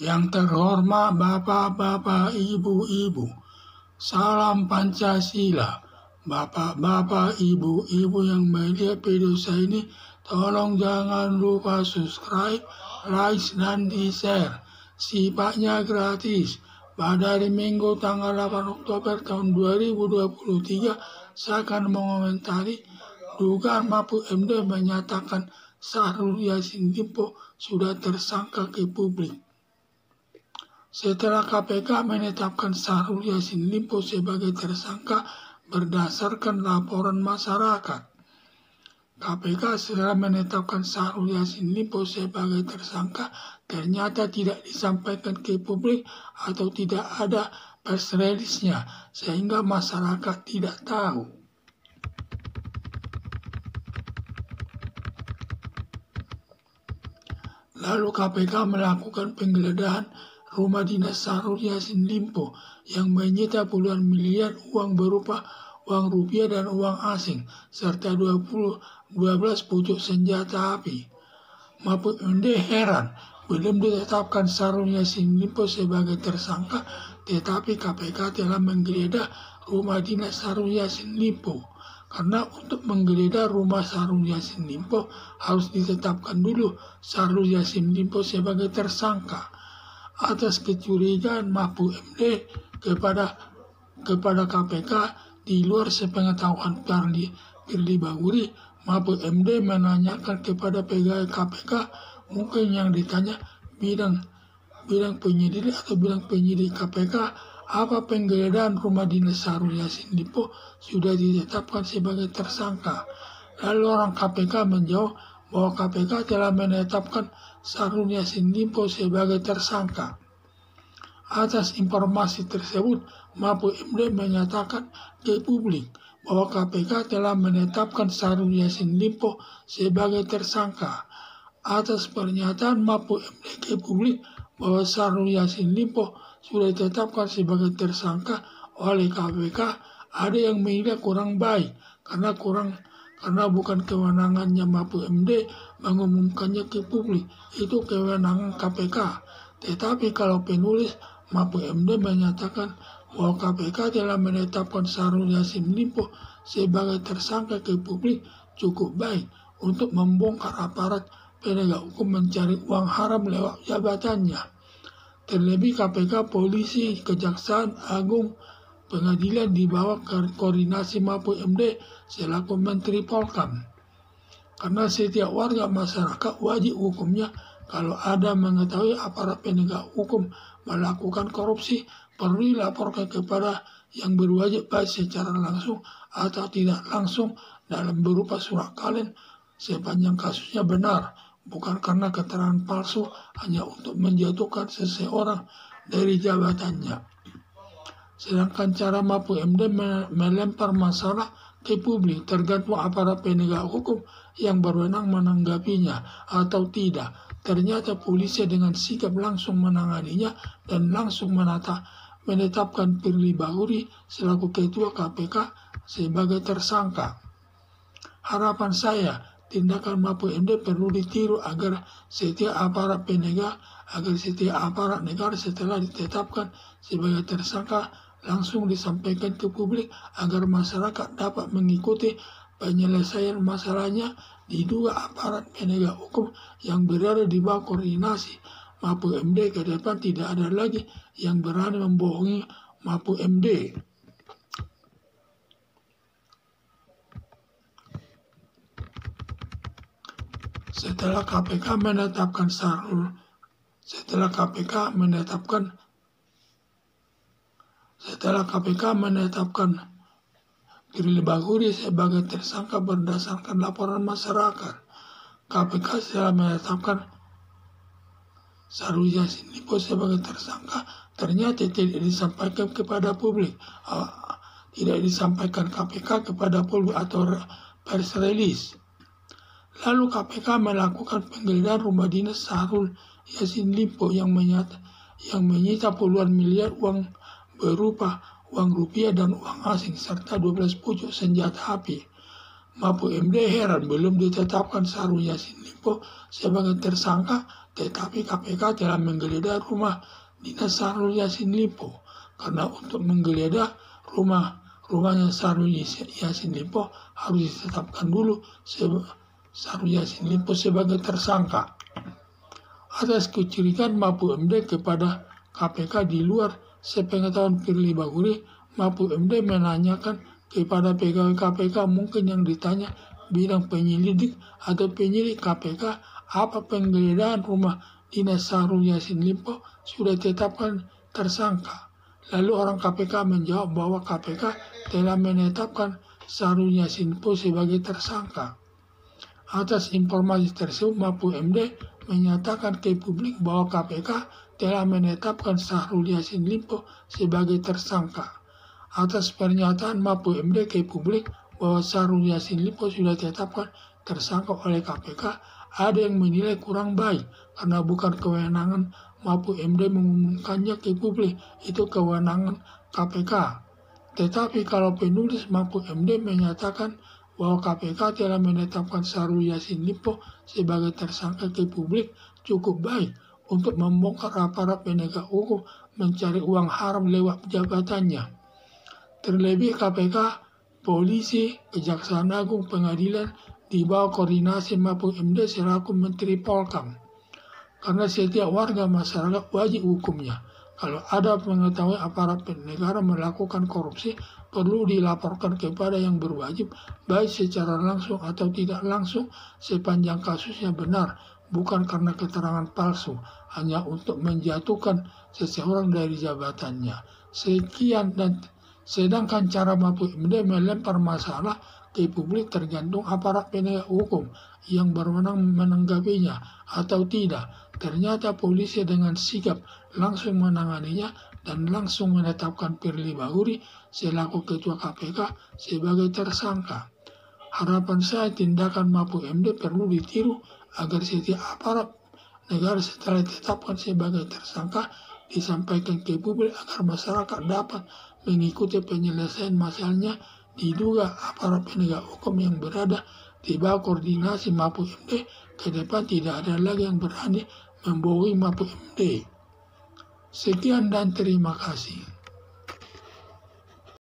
Yang terhormat Bapak-Bapak, Ibu-Ibu, salam Pancasila. Bapak-bapak, Ibu-Ibu yang melihat video saya ini, tolong jangan lupa subscribe, like, dan di-share. Sifatnya gratis. Pada hari Minggu tanggal 8 Oktober tahun 2023, saya akan mengomentari dugaan Mahfud MD menyatakan Syahrul Yassin Limpo sudah tersangka ke publik. Setelah KPK menetapkan Syahrul Yassin Limpo sebagai tersangka berdasarkan laporan masyarakat. KPK setelah menetapkan Syahrul Yassin Limpo sebagai tersangka ternyata tidak disampaikan ke publik atau tidak ada press release-nya sehingga masyarakat tidak tahu. Lalu KPK melakukan penggeledahan rumah dinas Syahrul Yassin Limpo yang menyita puluhan miliar uang berupa uang rupiah dan uang asing serta 12 pucuk senjata api. Mahfud MD heran belum ditetapkan Syahrul Yassin Limpo sebagai tersangka, tetapi KPK telah menggeledah rumah dinas Syahrul Yassin Limpo. Karena untuk menggeledah rumah Syahrul Yassin Limpo harus ditetapkan dulu Syahrul Yassin Limpo sebagai tersangka. Atas kecurigaan Mahfud MD kepada KPK di luar sepengetahuan Firly Bahuri, Mahfud MD menanyakan kepada pegawai KPK, mungkin yang ditanya bidang penyidik atau bidang penyidik KPK, apa penggeledahan rumah dinas Syahrul Yassin Limpo sudah ditetapkan sebagai tersangka. Lalu orang KPK menjawab bahwa KPK telah menetapkan Syahrul Yassin Limpo sebagai tersangka. Atas informasi tersebut, Mahfud MD menyatakan ke publik bahwa KPK telah menetapkan Syahrul Yassin Limpo sebagai tersangka. Atas pernyataan Mahfud MD ke publik bahwa Syahrul Yassin Limpo sudah ditetapkan sebagai tersangka oleh KPK, ada yang menilai kurang baik karena bukan kewenangannya Mahfud MD mengumumkannya ke publik, itu kewenangan KPK. Tetapi kalau penulis Mahfud MD menyatakan bahwa KPK telah menetapkan Syahrul Yassin Limpo sebagai tersangka ke publik, cukup baik untuk membongkar aparat penegak hukum mencari uang haram lewat jabatannya. Terlebih KPK, polisi, kejaksaan agung, pengadilan di bawah koordinasi Mahfud MD selaku Menteri Polkam. Karena setiap warga masyarakat wajib hukumnya kalau ada mengetahui aparat penegak hukum melakukan korupsi, perlu dilaporkan kepada yang berwajib baik secara langsung atau tidak langsung dalam berupa surat kalian sepanjang kasusnya benar, bukan karena keterangan palsu hanya untuk menjatuhkan seseorang dari jabatannya. Sedangkan cara Mahfud MD melempar masalah ke publik tergantung aparat penegak hukum yang berwenang menanggapinya atau tidak. Ternyata polisi dengan sikap langsung menanganinya dan langsung menetapkan Firly Bahuri selaku ketua KPK sebagai tersangka. Harapan saya, tindakan Mahfud MD perlu ditiru agar setiap aparat negara setelah ditetapkan sebagai tersangka langsung disampaikan ke publik agar masyarakat dapat mengikuti penyelesaian masalahnya di dua aparat penegak hukum yang berada di bawah koordinasi Mahfud MD. Ke depan tidak ada lagi yang berani membohongi Mahfud MD. Setelah KPK menetapkan Firly Bahuri sebagai tersangka berdasarkan laporan masyarakat, KPK setelah menetapkan Syahrul Yassin Limpo sebagai tersangka ternyata tidak disampaikan kepada publik, tidak disampaikan KPK kepada publik atau press release. Lalu KPK melakukan penggeledahan rumah dinas Syahrul Yassin Limpo yang menyita puluhan miliar uang berupa uang rupiah dan uang asing serta 12 pucuk senjata api. Mahfud MD heran belum ditetapkan Syahrul Yassin Limpo sebagai tersangka, tetapi KPK telah menggeledah rumah dinas Syahrul Yassin Limpo. Karena untuk menggeledah rumahnya Syahrul Yassin Limpo harus ditetapkan dulu Syahrul Yassin Limpo sebagai tersangka. Atas kecurigaan Mahfud MD kepada KPK di luar sepengetahuan Firly Bahuri, Mahfud MD menanyakan kepada pegawai KPK mungkin yang ditanya bidang penyelidik atau penyidik KPK, apa penggeledahan rumah dinas Syahrul Yassin Limpo sudah ditetapkan tersangka. Lalu orang KPK menjawab bahwa KPK telah menetapkan Syahrul Yassin Limpo sebagai tersangka. Atas informasi tersebut, Mahfud MD menyatakan ke publik bahwa KPK telah menetapkan Syahrul Yassin Limpo sebagai tersangka. Atas pernyataan Mahfud MD ke publik bahwa Syahrul Yassin Limpo sudah ditetapkan tersangka oleh KPK, ada yang menilai kurang baik karena bukan kewenangan Mahfud MD mengumumkannya ke publik, itu kewenangan KPK. Tetapi kalau penulis Mahfud MD menyatakan bahwa KPK telah menetapkan Syahrul Yassin Limpo sebagai tersangka ke publik, cukup baik untuk membongkar aparat penegak hukum mencari uang haram lewat jabatannya. Terlebih KPK, polisi, Kejaksaan Agung, pengadilan di bawah koordinasi Mahfud MD selaku Menteri Polkam. Karena setiap warga masyarakat wajib hukumnya. Kalau ada pengetahuan aparat negara melakukan korupsi, perlu dilaporkan kepada yang berwajib, baik secara langsung atau tidak langsung, sepanjang kasusnya benar, bukan karena keterangan palsu, hanya untuk menjatuhkan seseorang dari jabatannya. Sedangkan cara Mahfud MD melempar masalah ke publik tergantung aparat penegak hukum yang berwenang menanggapinya atau tidak. Ternyata polisi dengan sigap langsung menanganinya dan langsung menetapkan Firly Bahuri selaku Ketua KPK sebagai tersangka. Harapan saya tindakan Mahfud MD perlu ditiru agar setiap aparat negara setelah ditetapkan sebagai tersangka disampaikan ke publik agar masyarakat dapat mengikuti penyelesaian masalahnya. Diduga aparat penegak hukum yang berada di bawah koordinasi Mahfud MD ke depan tidak ada lagi yang berani membohongi Mahfud MD. Sekian dan terima kasih.